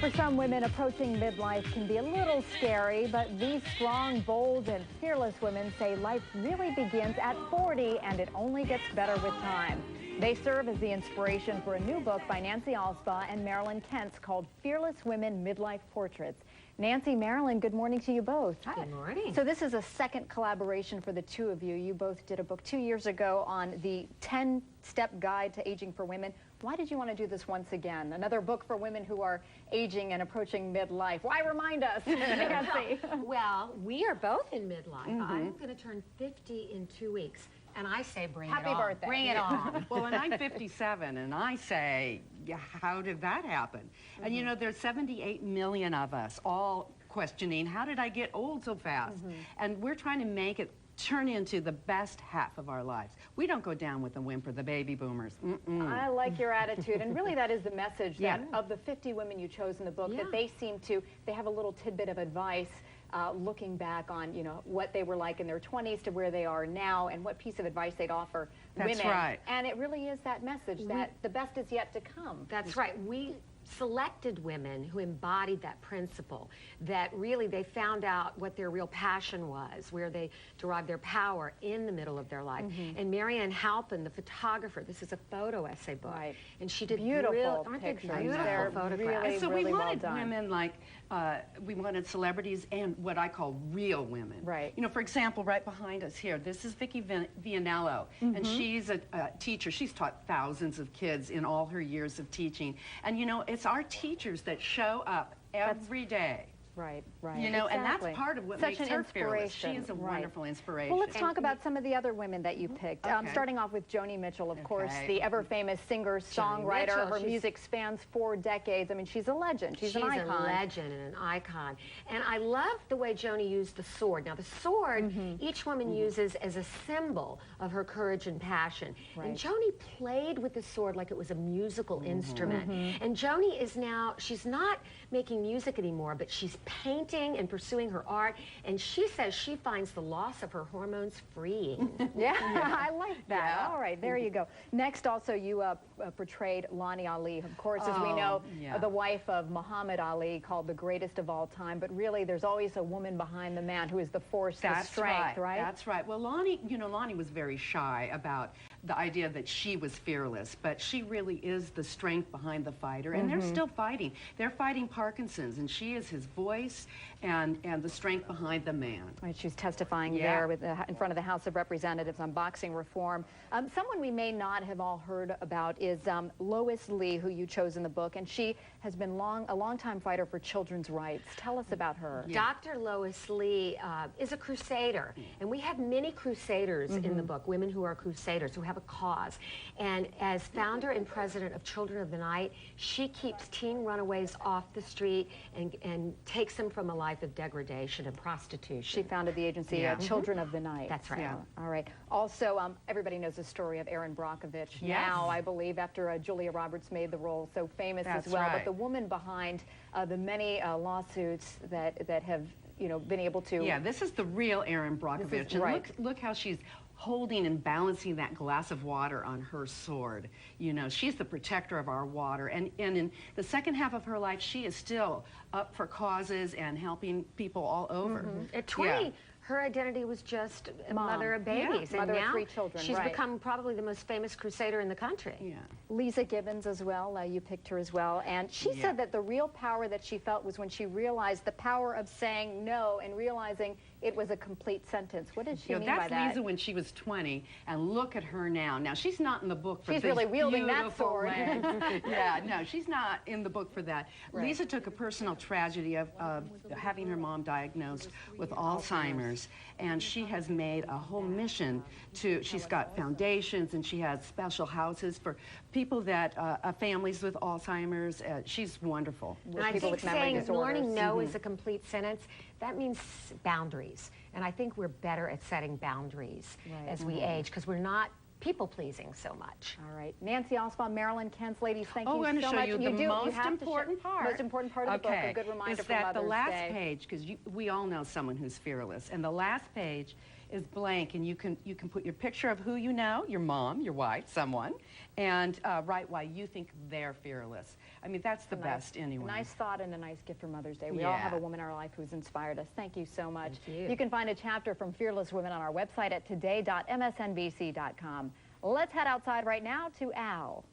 For some women, approaching midlife can be a little scary, but these strong, bold, and fearless women say life really begins at 40 and it only gets better with time. They serve as the inspiration for a new book by Nancy Alspaugh and Marilyn Kentz called Fearless Women Midlife Portraits. Nancy, Marilyn, good morning to you both. Hi. Good morning. So this is a second collaboration for the two of you. You both did a book 2 years ago on the 10-step guide to aging for women. Why did you want to do this once again? Another book for women who are aging and approaching midlife. Why remind us, Nancy? Well, we are both in midlife. I'm going to turn 50 in 2 weeks. And I say bring Happy it on. birthday. Bring it on. Well, and I'm 57, and I say, yeah, how did that happen? And you know, there's 78 million of us all questioning, how did I get old so fast? And we're trying to make it turn into the best half of our lives. We don't go down with a whimper, the baby boomers. I like your attitude, and really that is the message that of the 50 women you chose in the book, that they have a little tidbit of advice looking back on, you know, what they were like in their 20s to where they are now and what piece of advice they'd offer women. That's right. And it really is that message that the best is yet to come. That's right. We selected women who embodied that principle, that really they found out what their real passion was, where they derived their power in the middle of their life. And Marianne Halpin, the photographer, this is a photo essay book. And she did beautiful pictures. Beautiful photographs. Really, so really we wanted well women like, we wanted celebrities and what I call real women. Right. You know, for example, right behind us here, this is Vicki Vianello, and she's a teacher. She's taught thousands of kids in all her years of teaching. And you know, it's our teachers that show up every day. Right. You know, and that's part of what makes her fearless. She is a wonderful inspiration. Well, let's talk about some of the other women that you picked. Starting off with Joni Mitchell, of course, the ever-famous singer-songwriter. Her music spans 4 decades. I mean, she's a legend. She's an icon. She's a legend and an icon. And I love the way Joni used the sword. Now, the sword, each woman uses as a symbol of her courage and passion. And Joni played with the sword like it was a musical instrument. And Joni is now, she's not making music anymore, but she's painting and pursuing her art, and she says she finds the loss of her hormones freeing. I like that. All right, there you go. Next, also, you portrayed Lonnie Ali, of course, as we know, the wife of Muhammad Ali, called the greatest of all time, but really there's always a woman behind the man who is the force, the strength, right? That's right. Well, Lonnie, you know, Lonnie was very shy about the idea that she was fearless, but she really is the strength behind the fighter, and they're still fighting. They're fighting Parkinson's, and she is his voice and the strength behind the man. Right, she's testifying there with, in front of the House of Representatives on boxing reform. Someone we may not have all heard about is Lois Lee, who you chose in the book, and she has been a long-time fighter for children's rights. Tell us about her. Dr. Lois Lee is a crusader, and we have many crusaders in the book, women who are crusaders, who have a cause. And as founder and president of Children of the Night, she keeps teen runaways off the street and takes them from a life of degradation and prostitution. She founded the agency Children of the Night. That's right. All right. Also, everybody knows the story of Erin Brockovich. Now, I believe, after Julia Roberts made the role so famous as well. But the woman behind the many lawsuits that have, you know, been able to... Yeah, this is the real Erin Brockovich. And look how she's holding and balancing that glass of water on her sword. You know, she's the protector of our water. And in the second half of her life, she is still up for causes and helping people all over. At 20, her identity was just a mother of babies. And mother now of 3 children. She's become probably the most famous crusader in the country. Lisa Gibbons as well, you picked her as well. And she said that the real power that she felt was when she realized the power of saying no and realizing it was a complete sentence. What did she mean by that? That's Lisa when she was 20, and look at her now. Now, she's not in the book for She's really wielding that sword. No, she's not in the book for that. Lisa took a personal tragedy of having her mom diagnosed with Alzheimer's, and she has made a whole mission to, she's got foundations, and she has special houses for people that, families with Alzheimer's. She's wonderful. And I think saying learning no is a complete sentence, that means boundaries. And I think we're better at setting boundaries as we age, because we're not people-pleasing so much. All right. Nancy Alspaugh, Marilyn Kentz, ladies, thank you so much. I'm going to show you the most important part. Most important part of the book, a good reminder is that for Mother's the last Day. page, because we all know someone who's fearless, and the last page is blank, and you can put your picture of who you know, your mom, your wife, someone, and write why you think they're fearless. I mean, that's the best anyway. A nice thought and a nice gift for Mother's Day. We all have a woman in our life who's inspired us. Thank you so much. Thank you. You can find a chapter from Fearless Women on our website at today.msnbc.com. Let's head outside right now to Al.